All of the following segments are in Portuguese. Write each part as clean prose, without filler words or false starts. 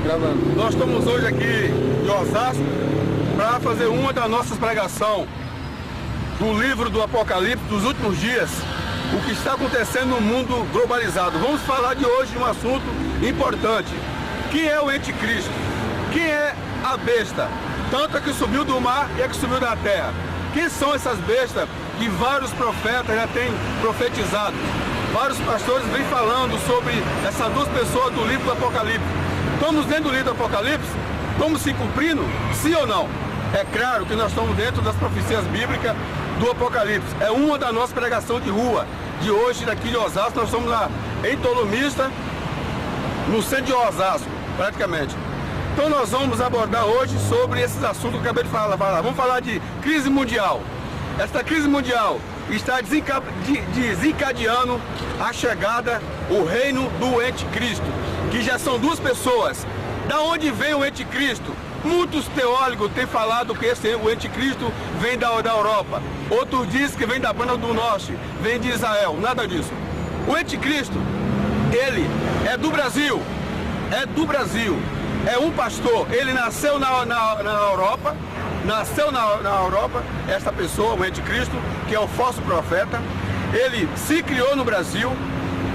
Gravando. Nós estamos hoje aqui em Osasco para fazer uma das nossas pregações do livro do Apocalipse dos últimos dias, o que está acontecendo no mundo globalizado. Vamos falar de hoje de um assunto importante. Quem é o anticristo? Quem é a besta? Tanto a que subiu do mar e a que subiu da terra. Quem são essas bestas que vários profetas já têm profetizado? Vários pastores vêm falando sobre essas duas pessoas do livro do Apocalipse. Estamos dentro do livro do Apocalipse? Estamos se cumprindo? Sim ou não? É claro que nós estamos dentro das profecias bíblicas do Apocalipse. É uma da nossa pregação de rua de hoje, daqui de Osasco. Nós estamos lá em Tolomista, no centro de Osasco, praticamente. Então nós vamos abordar hoje sobre esses assuntos que eu acabei de falar. Vamos falar de crise mundial. Esta crise mundial está desencadeando a chegada, o reino do anticristo, que já são duas pessoas. Da onde vem o anticristo? Muitos teólogos têm falado que o anticristo vem da Europa. Outros dizem que vem da banda do norte, vem de Israel. Nada disso. O anticristo, ele é do Brasil. É do Brasil. É um pastor. Ele nasceu na Europa. Nasceu na Europa, esta pessoa, o anticristo, que é o falso profeta. Ele se criou no Brasil,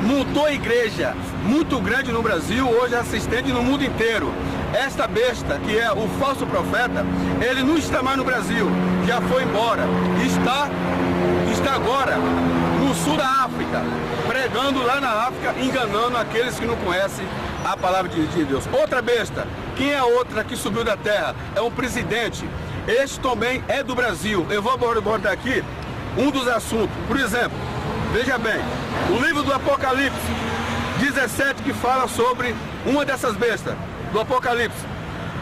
montou a igreja muito grande no Brasil, hoje se estende no mundo inteiro. Esta besta, que é o falso profeta, ele não está mais no Brasil, já foi embora. Está agora no sul da África, pregando lá na África, enganando aqueles que não conhecem a palavra de Deus. Outra besta, quem é a outra que subiu da terra? É um presidente. Este também é do Brasil. Eu vou abordar aqui um dos assuntos. Por exemplo, veja bem, o livro do Apocalipse 17, que fala sobre uma dessas bestas do Apocalipse.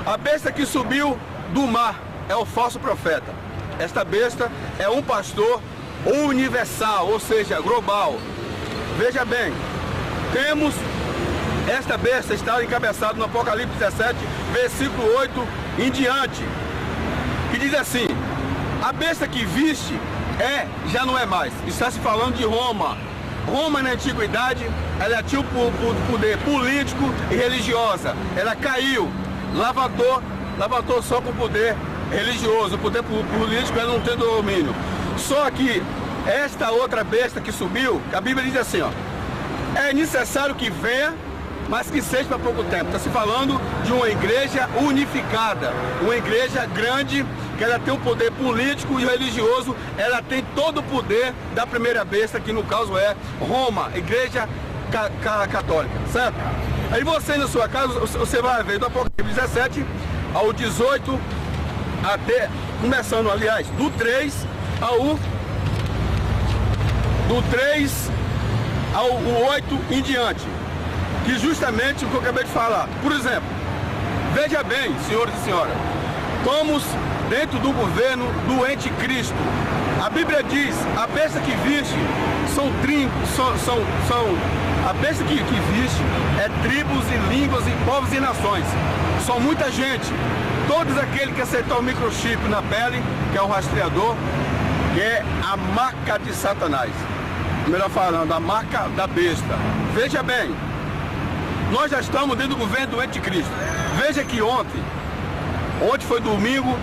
A besta que subiu do mar é o falso profeta. Esta besta é um pastor universal, ou seja, global. Veja bem, temos esta besta está encabeçada no Apocalipse 17, versículo 8 em diante, que diz assim: a besta que viste já não é mais. Está se falando de Roma. Roma na antiguidade, ela tinha o poder político e religiosa. Ela caiu, levantou só com o poder religioso. O poder político ela não tem domínio. Só que esta outra besta que subiu, a Bíblia diz assim, ó: é necessário que venha, mas que seja para pouco tempo. Está se falando de uma igreja unificada, uma igreja grande, que ela tem um poder político e religioso, ela tem todo o poder da primeira besta, que no caso é Roma, igreja católica, certo? Aí você na sua casa, você vai ver do Apocalipse 17 ao 18, até, começando aliás, do 3 ao 8 em diante, que justamente o que eu acabei de falar. Por exemplo, veja bem, senhores e senhoras, estamos dentro do governo do anticristo. A Bíblia diz: a besta que viste a besta que viste é tribos e línguas e povos e nações. São muita gente. Todos aqueles que aceitam o microchip na pele, que é o rastreador, que é a marca de Satanás. Melhor falando, a marca da besta. Veja bem, nós já estamos dentro do governo do anticristo. Veja que ontem foi domingo,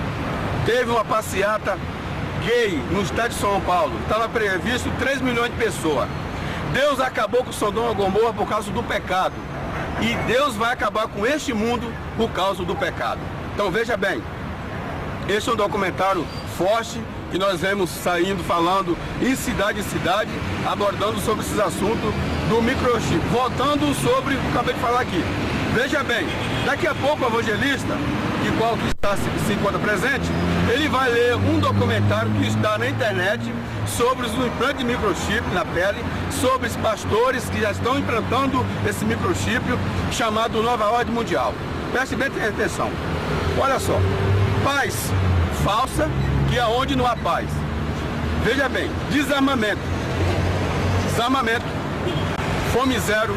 teve uma passeata gay no estado de São Paulo. Estava previsto 3 milhões de pessoas. Deus acabou com Sodoma e Gomorra por causa do pecado. E Deus vai acabar com este mundo por causa do pecado. Então veja bem, este é um documentário forte que nós vemos saindo, falando em cidade, abordando sobre esses assuntos do microchip. Voltando sobre o que eu acabei de falar aqui. Veja bem, daqui a pouco o evangelista, que está se encontra presente, ele vai ler um documentário que está na internet sobre os implantes de microchip na pele, sobre os pastores que já estão implantando esse microchip, chamado Nova Ordem Mundial. Preste bem atenção. Olha só, paz falsa, que é onde não há paz. Veja bem, desarmamento, fome zero,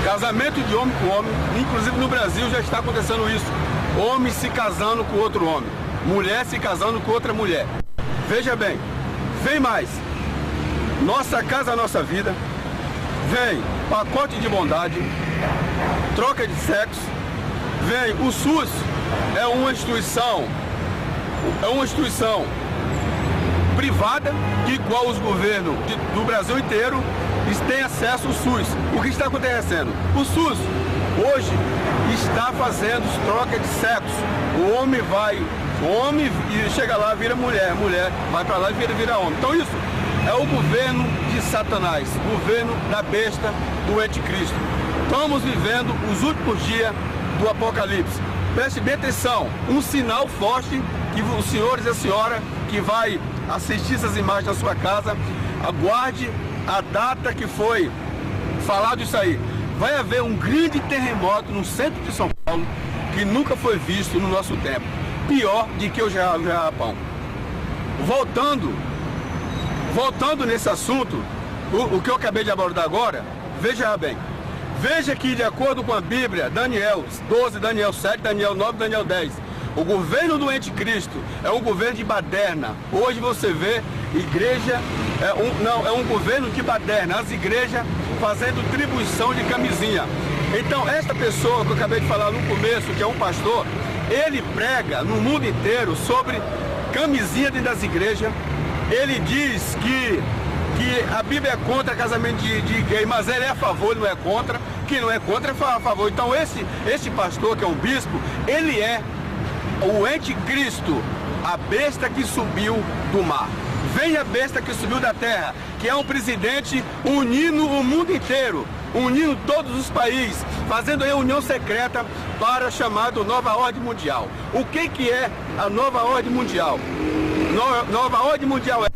casamento de homem com homem. Inclusive no Brasil já está acontecendo isso. Homem se casando com outro homem, mulher se casando com outra mulher. Veja bem, vem mais. Nossa Casa, Nossa Vida. Vem pacote de bondade, troca de sexo, o SUS é uma instituição privada, que igual os governos do Brasil inteiro têm acesso ao SUS. O que está acontecendo? O SUS hoje está fazendo troca de sexo. O homem e chega lá, vira mulher, mulher vai para lá e vira homem. Então isso é o governo de Satanás, o governo da besta, do anticristo. Estamos vivendo os últimos dias do Apocalipse. Preste bem atenção, um sinal forte que os senhores e a senhora que vai assistir essas imagens na sua casa, aguarde a data que foi falado isso aí. Vai haver um grande terremoto no centro de São Paulo que nunca foi visto no nosso tempo. Pior do que o Japão. Voltando nesse assunto, o que eu acabei de abordar agora, veja bem. Veja que de acordo com a Bíblia, Daniel 12, Daniel 7, Daniel 9, Daniel 10, o governo do anticristo é um governo de baderna. Hoje você vê igreja, é um governo de baderna, as igrejas fazendo distribuição de camisinha. Então esta pessoa que eu acabei de falar no começo, que é um pastor, ele prega no mundo inteiro sobre camisinha dentro das igrejas. Ele diz que a Bíblia é contra casamento de gay, mas ele é a favor, ele não é contra. Que não é contra, é a favor. Então esse pastor, que é um bispo, ele é o anticristo, a besta que subiu do mar. Vem a besta que subiu da terra, que é um presidente unindo o mundo inteiro, unindo todos os países, fazendo a reunião secreta para a chamada Nova Ordem Mundial. O que é a Nova Ordem Mundial? Nova Ordem Mundial é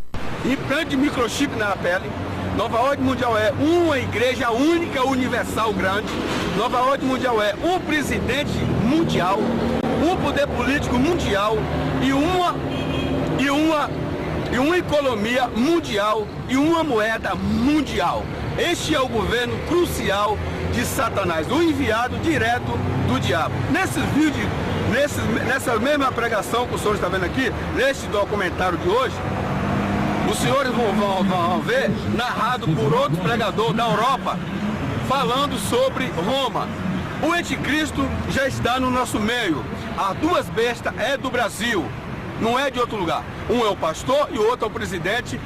implante de microchip na pele. Nova Ordem Mundial é uma igreja única, universal, grande. Nova Ordem Mundial é um presidente mundial, um poder político mundial e uma economia mundial e uma moeda mundial. Este é o governo crucial de Satanás, o enviado direto do diabo. Nesses vídeos, nessa mesma pregação que o senhor está vendo aqui, neste documentário de hoje, os senhores vão ver, narrado por outro pregador da Europa, falando sobre Roma. O anticristo já está no nosso meio. As duas bestas é do Brasil, não é de outro lugar. Um é o pastor e o outro é o presidente,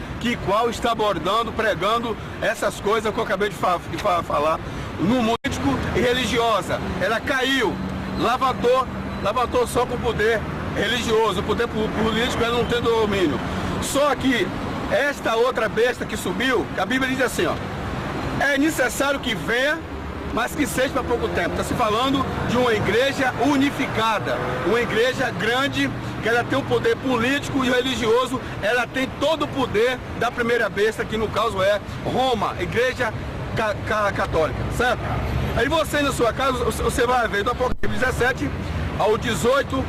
qual está abordando, pregando essas coisas que eu acabei de falar no mundo político e religiosa. Ela caiu, levantou só com o poder religioso, o poder político ela não tem domínio. Só que esta outra besta que subiu, a Bíblia diz assim, ó, é necessário que venha, mas que seja para pouco tempo. Está se falando de uma igreja unificada, uma igreja grande, que ela tem o poder político e religioso, ela tem todo o poder da primeira besta, que no caso é Roma, igreja católica, certo? Aí você na sua casa, você vai ver do Apocalipse 17 ao 18,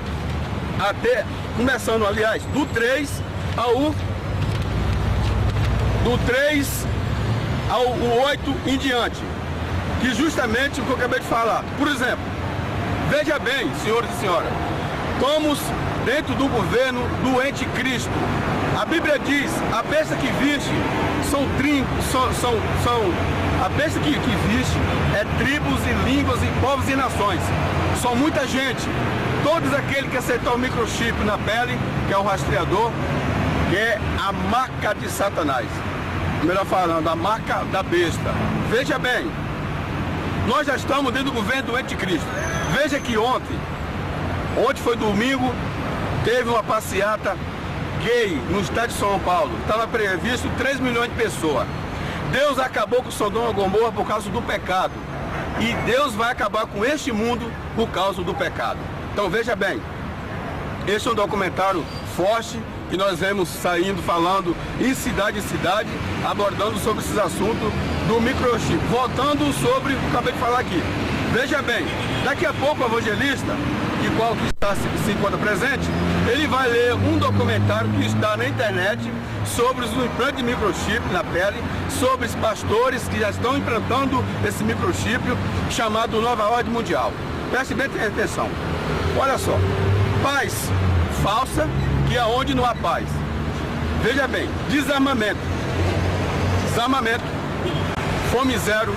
até, começando aliás, do 3 ao 8 em diante, que justamente o que eu acabei de falar. Por exemplo, veja bem, senhores e senhoras, estamos dentro do governo do anticristo. A Bíblia diz, a besta que viste a besta que viste é tribos e línguas e povos e nações. São muita gente. Todos aqueles que aceitam o microchip na pele, que é o rastreador, que é a marca de Satanás. Melhor falando, a marca da besta. Veja bem, nós já estamos dentro do governo do anticristo. Veja que ontem foi domingo, teve uma passeata gay no estado de São Paulo. Estava previsto 3 milhões de pessoas. Deus acabou com Sodoma e Gomorra por causa do pecado. E Deus vai acabar com este mundo por causa do pecado. Então veja bem, este é um documentário forte que nós vemos saindo, falando em cidade, abordando sobre esses assuntos do microchip. Voltando sobre o que eu acabei de falar aqui. Veja bem, daqui a pouco o evangelista, que se encontra presente, ele vai ler um documentário que está na internet sobre os implantes de microchip na pele, sobre os pastores que já estão implantando esse microchip, chamado Nova Ordem Mundial. Preste bem atenção. Olha só, paz falsa, que é onde não há paz. Veja bem, desarmamento, fome zero,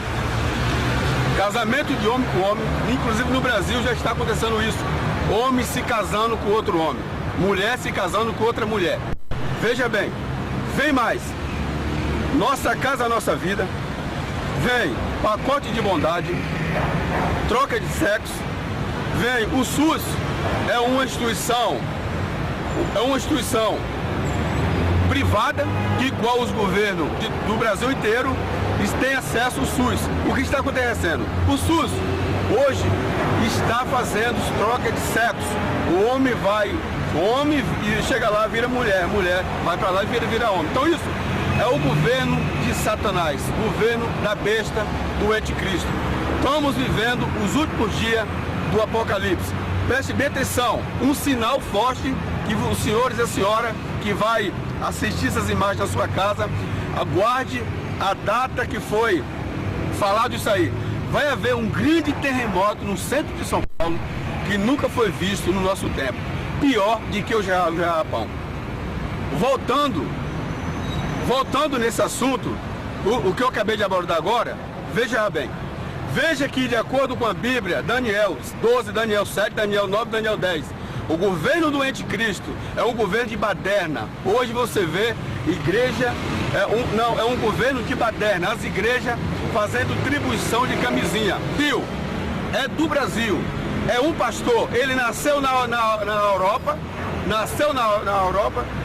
Casamento de homem com homem, inclusive no Brasil já está acontecendo isso. Homem se casando com outro homem, mulher se casando com outra mulher. Veja bem, vem mais. Nossa Casa Nossa Vida, vem pacote de bondade, troca de sexo, vem o SUS, é uma instituição privada, que igual os governos do Brasil inteiro têm acesso ao SUS. O que está acontecendo? O SUS hoje está fazendo troca de sexo. O homem vai homem e chega lá, vira mulher, mulher vai para lá e vira homem. Então isso é o governo de Satanás, o governo da besta, do anticristo. Estamos vivendo os últimos dias do Apocalipse. Preste bem atenção, um sinal forte que os senhores e a senhora que vai assistir essas imagens na sua casa, aguarde a data que foi falado isso aí. Vai haver um grande terremoto no centro de São Paulo que nunca foi visto no nosso tempo. Pior do que o Japão. Voltando nesse assunto, o que eu acabei de abordar agora, veja bem. Veja que de acordo com a Bíblia, Daniel 12, Daniel 7, Daniel 9, Daniel 10, o governo do anticristo é um governo de baderna. Hoje você vê igreja, é um governo de baderna, as igrejas fazendo distribuição de camisinha. Viu? É do Brasil. É um pastor, ele nasceu na Europa,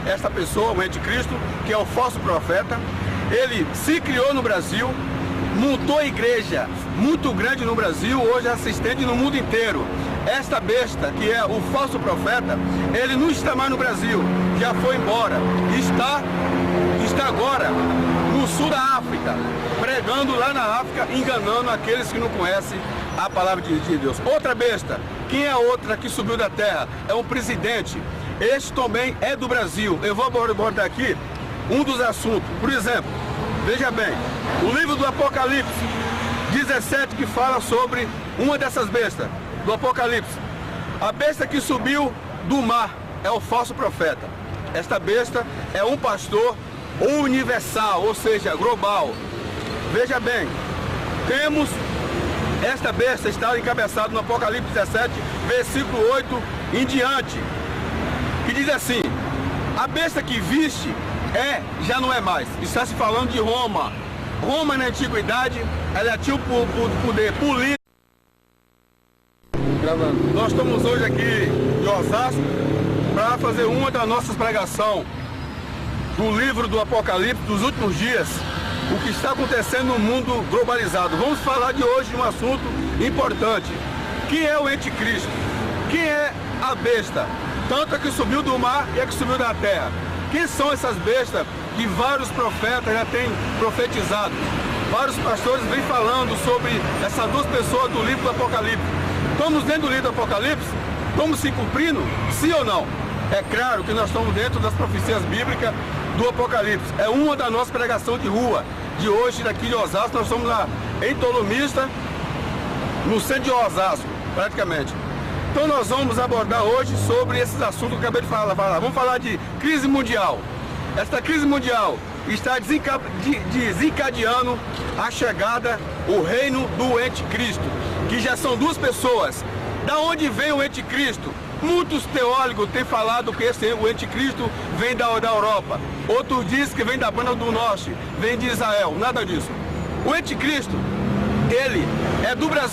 essa pessoa, o anticristo, que é o falso profeta, ele se criou no Brasil, montou a igreja muito grande no Brasil, hoje é assistente no mundo inteiro. Esta besta, que é o falso profeta, ele não está mais no Brasil, já foi embora, está agora no sul da África, pregando lá na África, enganando aqueles que não conhecem a palavra de Deus. Outra besta, quem é outra que subiu da terra? É um presidente, este também é do Brasil. Eu vou abordar aqui um dos assuntos, por exemplo, veja bem, o livro do Apocalipse 17 que fala sobre uma dessas bestas do Apocalipse. A besta que subiu do mar é o falso profeta. Esta besta é um pastor universal, ou seja, global. Veja bem, temos esta besta está encabeçada no Apocalipse 17, versículo 8 em diante, que diz assim: a besta que viste já não é mais. Está se falando de Roma. Roma na antiguidade, ela tinha o poder político. Nós estamos hoje aqui em Osasco para fazer uma das nossas pregações do livro do Apocalipse dos últimos dias, o que está acontecendo no mundo globalizado. Vamos falar de hoje de um assunto importante. Quem é o anticristo? Quem é a besta? Tanto a que subiu do mar e a que subiu da terra. Quem são essas bestas que vários profetas já têm profetizado? Vários pastores vêm falando sobre essas duas pessoas do livro do Apocalipse. Estamos dentro do livro do Apocalipse? Estamos se cumprindo? Sim ou não? É claro que nós estamos dentro das profecias bíblicas do Apocalipse. É uma da nossa pregação de rua de hoje, daqui de Osasco. Nós estamos lá em Tolomista, no centro de Osasco, praticamente. Então nós vamos abordar hoje sobre esses assuntos que eu acabei de falar. Vamos falar de crise mundial. Esta crise mundial está desencadeando a chegada, o reino do anticristo, que já são duas pessoas. Da onde vem o anticristo? Muitos teólogos têm falado que o anticristo vem da Europa. Outros dizem que vem da Banda do Norte, vem de Israel. Nada disso. O anticristo, ele é do Brasil.